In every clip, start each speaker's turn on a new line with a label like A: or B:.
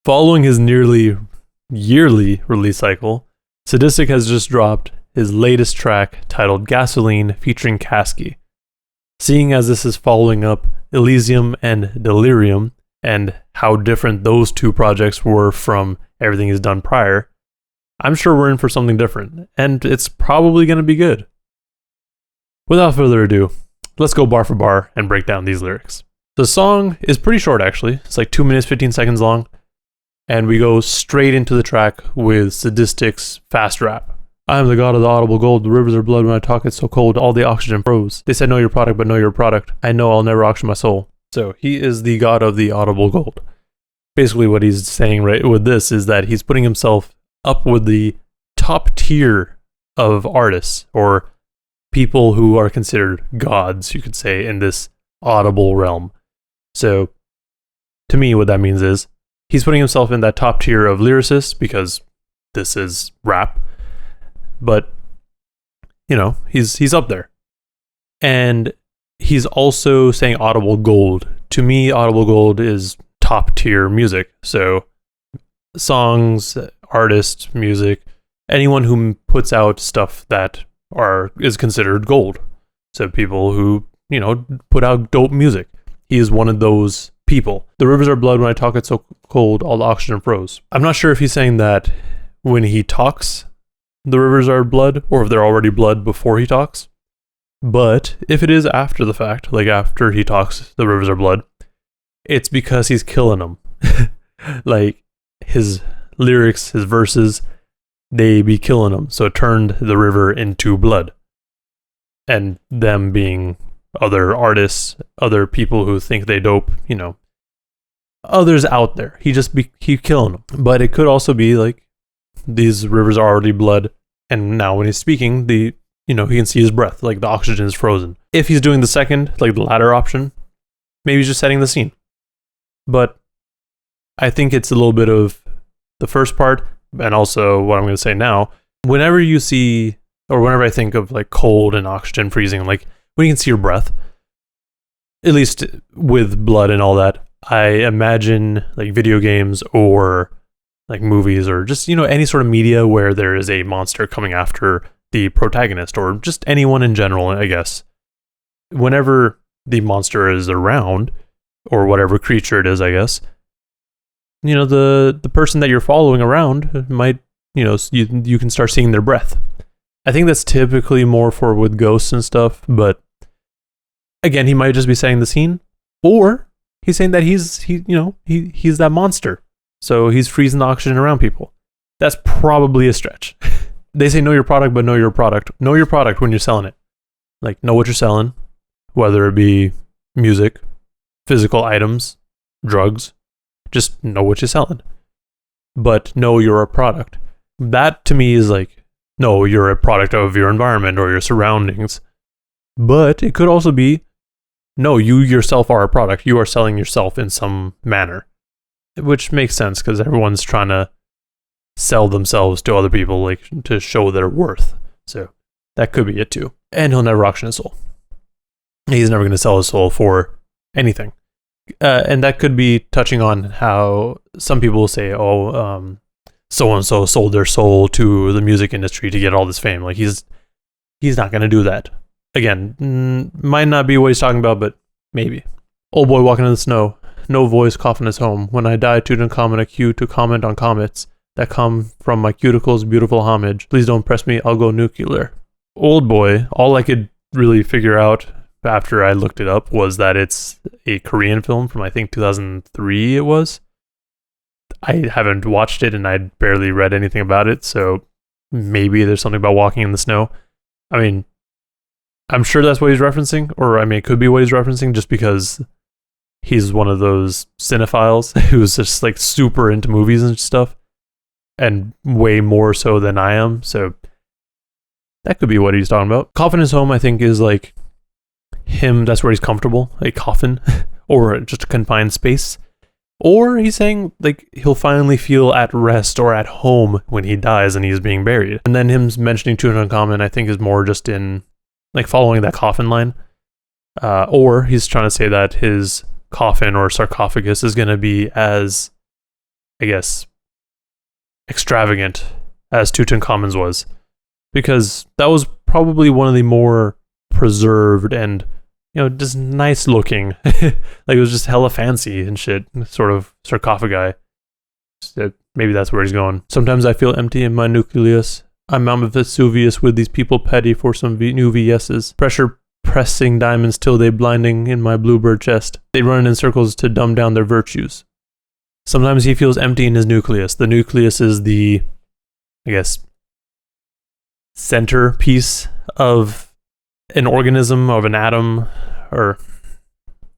A: Following his nearly yearly release cycle, Sadistik has just dropped his latest track titled Gasoline featuring Caskey. Seeing as this is following up Elysium and Delirium, and how different those two projects were from everything he's done prior, I'm sure we're in for something different, and it's probably going to be good. Without further ado, let's go bar for bar and break down these lyrics. The song is pretty short actually, it's like 2 minutes 15 seconds long, and we go straight into the track with Sadistik's fast rap. I am the god of the audible gold, the rivers are blood when I talk it's so cold, all the oxygen froze. They said know your product but know your product, I know I'll never auction my soul. So he is the god of the audible gold. Basically what he's saying right with this is that he's putting himself up with the top tier of artists, or people who are considered gods, you could say, in this audible realm. So to me what that means is he's putting himself in that top tier of lyricists because this is rap. But, you know, he's up there. And he's also saying audible gold. To me, audible gold is top tier music. So songs, artists, music, anyone who puts out stuff that is considered gold. So people who, you know, put out dope music. He is one of those people. The rivers are blood when I talk it's so cold, all the oxygen froze. I'm not sure if he's saying that when he talks, the rivers are blood, or if they're already blood before he talks. But if it is after the fact, like after he talks, the rivers are blood, it's because he's killing them. Like his lyrics, his verses, they be killing him. So it turned the river into blood. And them being other artists, other people who think they dope, you know, others out there. He killing them. But it could also be like these rivers are already blood, and now when he's speaking, he can see his breath, like the oxygen is frozen. If he's doing the second, like the latter option, maybe he's just setting the scene. But I think it's a little bit of the first part, and also what I'm going to say now. Whenever you see, or whenever I think of like cold and oxygen freezing, like when you can see your breath, at least with blood and all that, I imagine like video games or like movies or just, you know, any sort of media where there is a monster coming after the protagonist, or just anyone in general, I guess. Whenever the monster is around, or whatever creature it is, I guess, you know, the person that you're following around might, you know, you can start seeing their breath. I think that's typically more for with ghosts and stuff, but again, he might just be setting the scene, or he's saying that he's that monster. So he's freezing the oxygen around people. That's probably a stretch. They say know your product, but know your product. Know your product when you're selling it. Like, know what you're selling, whether it be music, physical items, drugs. Just know what you're selling. But know you're a product. That to me is like, no, you're a product of your environment or your surroundings. But it could also be, no, you yourself are a product. You are selling yourself in some manner. Which makes sense because everyone's trying to sell themselves to other people, like to show their worth. So that could be it too. And he'll never auction his soul. He's never going to sell his soul for anything. And that could be touching on how some people will say, so-and-so sold their soul to the music industry to get all this fame. Like he's not going to do that. Again, might not be what he's talking about, but maybe. Old boy walking in the snow. No voice, coffin is home. When I die, Tutankhamun a cue to comment on comets that come from my cuticles, beautiful homage. Please don't press me, I'll go nuclear. Old boy, all I could really figure out after I looked it up was that it's a Korean film from I think 2003 it was. I haven't watched it and I barely read anything about it, so maybe there's something about walking in the snow. I mean, I'm sure that's what he's referencing, or I mean, it could be what he's referencing just because he's one of those cinephiles who's just like super into movies and stuff, and way more so than I am. So that could be what he's talking about. Coffin is home, I think, is like him. That's where he's comfortable, a coffin, or just a confined space. Or he's saying like he'll finally feel at rest or at home when he dies and he's being buried. And then him mentioning Tutankhamun, I think, is more just in like following that coffin line. Or he's trying to say that his coffin or sarcophagus is going to be as I guess, extravagant as Tutankhamun's was, because that was probably one of the more preserved and, just nice looking. Like, it was just hella fancy and shit, sort of sarcophagi. So maybe that's where he's going. Sometimes I feel empty in my nucleus. I'm Mount Vesuvius with these people petty for some new VSs. Pressure pressing diamonds till they blinding in my bluebird chest. They run in circles to dumb down their virtues. Sometimes he feels empty in his nucleus. The nucleus is the, I guess, centerpiece of an organism, of an atom, or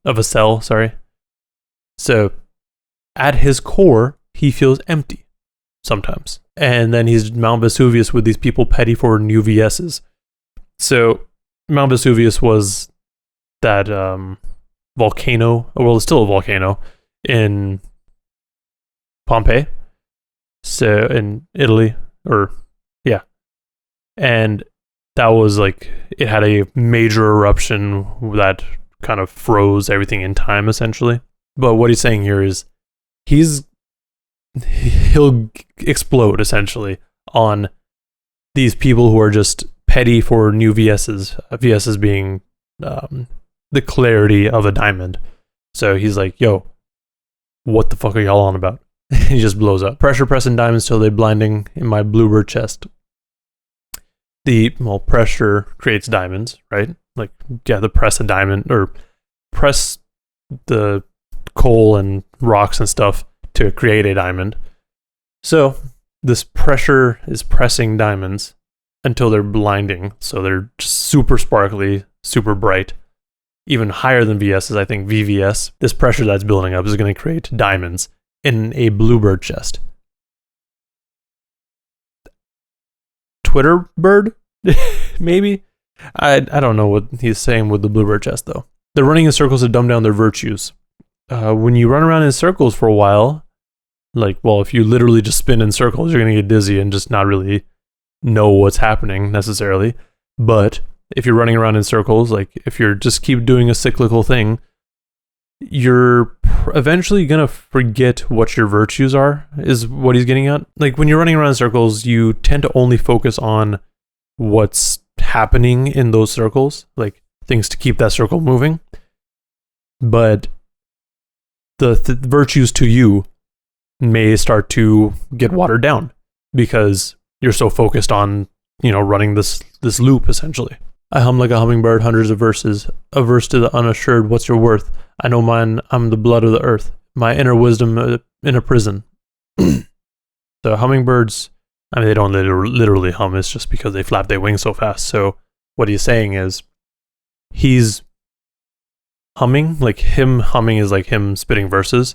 A: of a cell, sorry. So, at his core, he feels empty sometimes. And then he's Mount Vesuvius with these people petty for new VSs. So, Mount Vesuvius was that volcano, well, it's still a volcano, in Pompeii. So, in Italy, and that was like, it had a major eruption that kind of froze everything in time, essentially. But what he's saying here is he'll explode, essentially, on these people who are just petty for new VSs. VSs being the clarity of a diamond. So he's like, yo, what the fuck are y'all on about? He just blows up. Pressure pressing diamonds till they're blinding in my bluebird chest. Pressure creates diamonds, right? Like, yeah, the press a diamond, or press the coal and rocks and stuff to create a diamond. So this pressure is pressing diamonds until they're blinding. So they're just super sparkly, super bright, even higher than VSs. I think VVS, this pressure that's building up is going to create diamonds in a bluebird chest. Twitter bird? Maybe? I don't know what he's saying with the bluebird chest, though. They're running in circles to dumb down their virtues. When you run around in circles for a while, if you literally just spin in circles, you're going to get dizzy and just not really know what's happening necessarily. But if you're running around in circles, like if you're just keep doing a cyclical thing, you're eventually going to forget what your virtues are, is what he's getting at. Like, when you're running around in circles, you tend to only focus on what's happening in those circles, like things to keep that circle moving. But the virtues to you may start to get watered down because you're so focused on, running this loop, essentially. I hum like a hummingbird, hundreds of verses. A verse to the unassured, what's your worth? I know mine, I'm the blood of the earth. My inner wisdom in a prison. So hummingbirds, they don't literally hum. It's just because they flap their wings so fast. So what he's saying is he's humming, like him humming is like him spitting verses,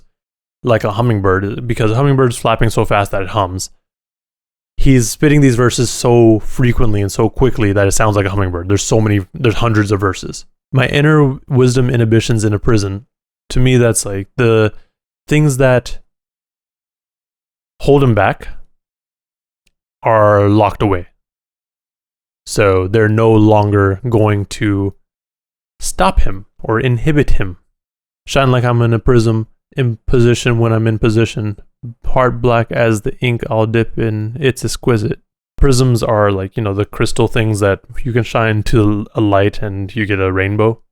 A: like a hummingbird, because a hummingbird's flapping so fast that it hums. He's spitting these verses so frequently and so quickly that it sounds like a hummingbird. There's hundreds of verses. My inner wisdom inhibitions in a prison. To me, that's like the things that hold him back are locked away. So they're no longer going to stop him or inhibit him. Shine like I'm in a prism, in position when I'm in position. Heart black as the ink I'll dip in, it's exquisite. Prisms are like, the crystal things that you can shine to a light and you get a rainbow.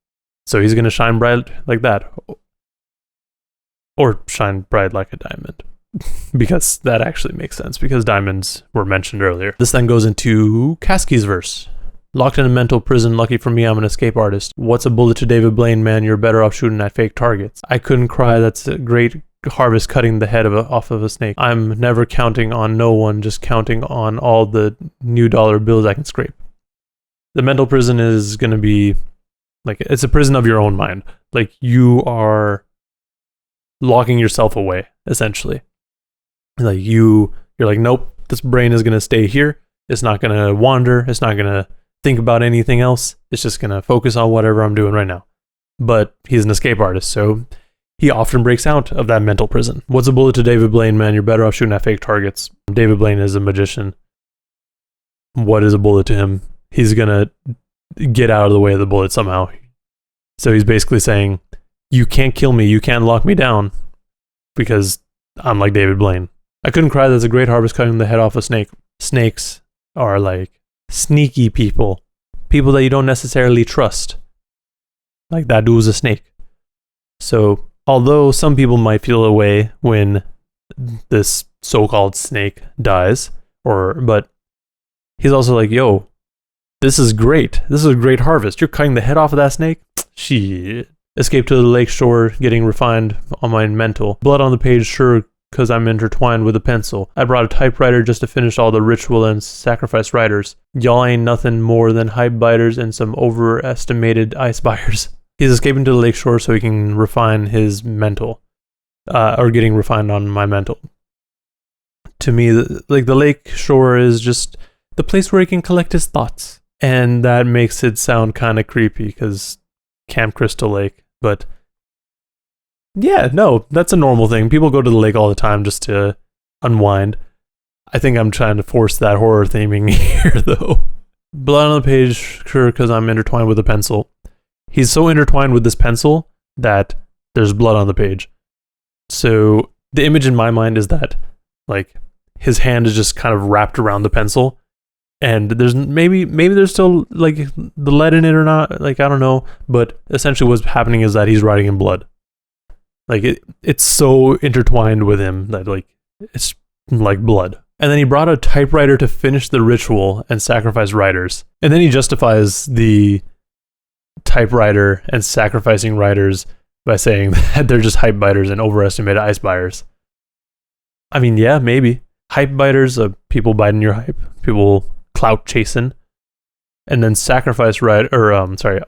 A: So he's going to shine bright like that. Or shine bright like a diamond. Because that actually makes sense, because diamonds were mentioned earlier. This then goes into Caskey's verse. Locked in a mental prison, lucky for me I'm an escape artist. What's a bullet to David Blaine, man, you're better off shooting at fake targets. I couldn't cry, that's a great harvest cutting the head off of a snake. I'm never counting on no one, just counting on all the new dollar bills I can scrape. The mental prison is going to be, like, it's a prison of your own mind. Like, you are locking yourself away, essentially. Like, you're like, nope, this brain is going to stay here. It's not going to wander. It's not going to think about anything else. It's just going to focus on whatever I'm doing right now. But he's an escape artist, so he often breaks out of that mental prison. What's a bullet to David Blaine, man? You're better off shooting at fake targets. David Blaine is a magician. What is a bullet to him? He's going to get out of the way of the bullet somehow. So he's basically saying, you can't kill me. You can't lock me down because I'm like David Blaine. I couldn't cry. That's a great harvest cutting the head off a snake. Snakes are like sneaky people. People that you don't necessarily trust. Like that dude was a snake. So, although some people might feel a way when this so-called snake dies, but he's also like, yo, this is great. This is a great harvest. You're cutting the head off of that snake? Shit. Escape to the lake shore, getting refined on my mental. Blood on the page, sure, because I'm intertwined with a pencil. I brought a typewriter just to finish all the ritual and sacrifice writers. Y'all ain't nothing more than hype biters and some overestimated ice buyers. He's escaping to the lake shore so he can refine his mental. Or getting refined on my mental. To me, the lake shore is just the place where he can collect his thoughts. And that makes it sound kind of creepy because Camp Crystal Lake. But yeah, no, that's a normal thing. People go to the lake all the time just to unwind. I think I'm trying to force that horror theming here, though. Blood on the page, sure, because I'm intertwined with a pencil. He's so intertwined with this pencil that there's blood on the page. So the image in my mind is that, like, his hand is just kind of wrapped around the pencil, and there's maybe there's still like the lead in it or not. Like, I don't know, but essentially what's happening is that he's writing in blood. Like it's so intertwined with him that like it's like blood. And then he brought a typewriter to finish the ritual and sacrifice writers. And then he justifies the typewriter and sacrificing writers by saying that they're just hype biters and overestimated ice buyers. I mean, yeah, maybe. Hype biters, people biting your hype, people clout chasing. And then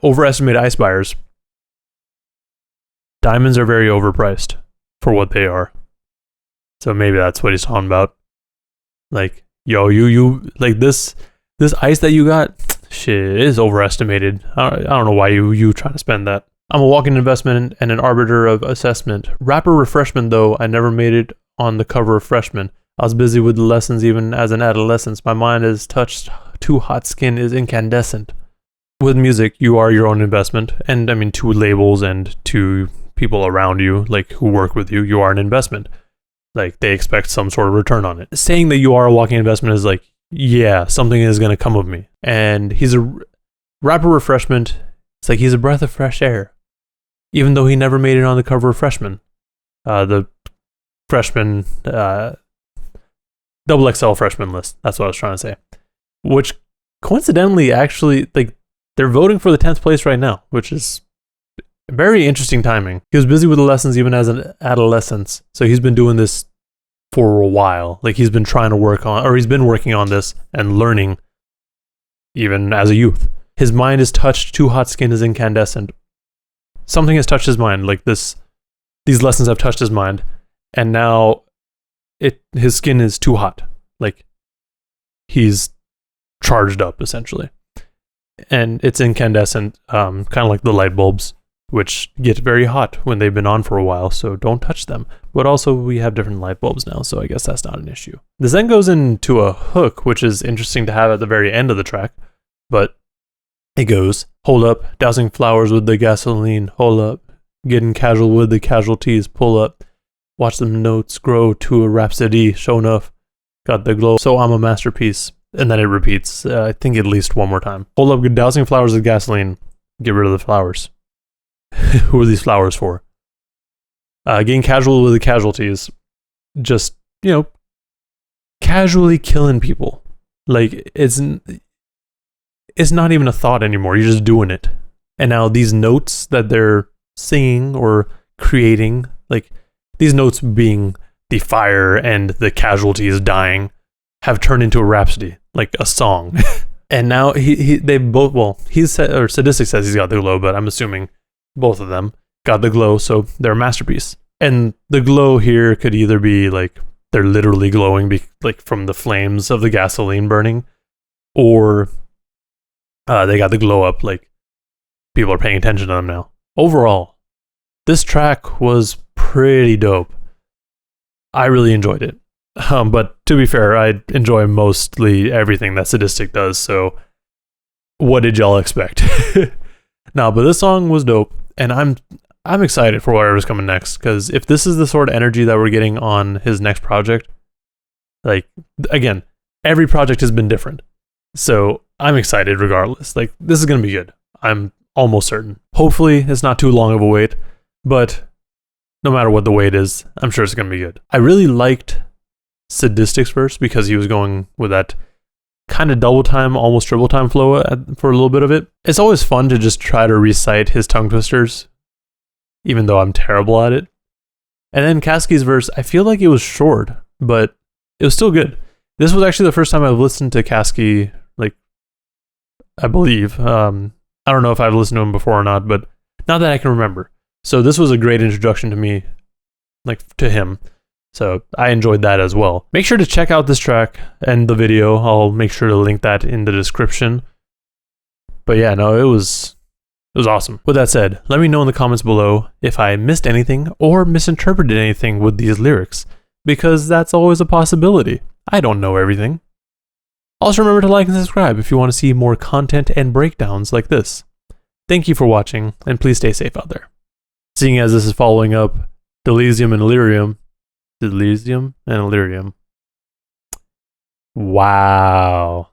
A: overestimated ice buyers. Diamonds are very overpriced for what they are. So maybe that's what he's talking about. Like, yo, you like this ice that you got, shit, is overestimated. I don't know why you trying to spend that. I'm a walking investment and an arbiter of assessment. Rapper refreshment, though, I never made it on the cover of Freshman. I was busy with the lessons even as an adolescent. My mind is touched, too hot skin is incandescent. With music, you are your own investment. And I mean, to labels and to people around you, like who work with you, you are an investment. Like, they expect some sort of return on it. Saying that you are a walking investment is like, yeah, something is going to come of me. And he's a rapper refreshment. It's like he's a breath of fresh air. Even though he never made it on the cover of Freshman. The Freshman, double XL Freshman list. That's what I was trying to say. Which, coincidentally, actually, like, they're voting for the 10th place right now, which is very interesting timing. He was busy with the lessons even as an adolescent, so he's been doing this for a while. Like, he's been trying to work on, or he's been working on this and learning even as a youth. His mind is touched, too hot skin is incandescent. Something has touched his mind, like these lessons have touched his mind, and now his skin is too hot. Like, he's charged up, essentially. And it's incandescent, kind of like the light bulbs, which get very hot when they've been on for a while, so don't touch them. But also, we have different light bulbs now, so I guess that's not an issue. This then goes into a hook, which is interesting to have at the very end of the track, but it goes, hold up, dousing flowers with the gasoline, hold up, getting casual with the casualties, pull up, watch them notes grow to a rhapsody, show enough, got the glow, so I'm a masterpiece. And then it repeats, I think at least one more time. Hold up, dousing flowers with gasoline, get rid of the flowers. Who are these flowers for? Getting casual with the casualties, just, casually killing people. Like, it's not even a thought anymore, you're just doing it. And now these notes that they're singing or creating, like, these notes being the fire and the casualties dying, have turned into a rhapsody, like a song. And now they both, well, Sadistik says he's got the glow, but I'm assuming both of them got the glow, so they're a masterpiece. And the glow here could either be like they're literally glowing like from the flames of the gasoline burning, or they got the glow up, like people are paying attention to them now. Overall, this track was pretty dope. I really enjoyed it. But to be fair, I enjoy mostly everything that Sadistik does, so what did y'all expect? No, but this song was dope, and I'm excited for whatever's coming next, because if this is the sort of energy that we're getting on his next project, like, again, every project has been different. So I'm excited regardless. Like, this is going to be good. I'm almost certain. Hopefully, it's not too long of a wait, but no matter what the wait is, I'm sure it's going to be good. I really liked Sadistik's verse because he was going with that kind of double time, almost triple time flow for a little bit of it. It's always fun to just try to recite his tongue twisters, even though I'm terrible at it. And then Caskey's verse, I feel like it was short, but it was still good. This was actually the first time I've listened to Caskey, like, I believe. I don't know if I've listened to him before or not, but not that I can remember. So this was a great introduction to me, like, to him. So I enjoyed that as well. Make sure to check out this track and the video. I'll make sure to link that in the description. But yeah, no, it was awesome. With that said, let me know in the comments below if I missed anything or misinterpreted anything with these lyrics, because that's always a possibility. I don't know everything. Also remember to like and subscribe if you want to see more content and breakdowns like this. Thank you for watching, and please stay safe out there. Seeing as this is following up Delirium and Delirium. Delirium and Delirium. Wow.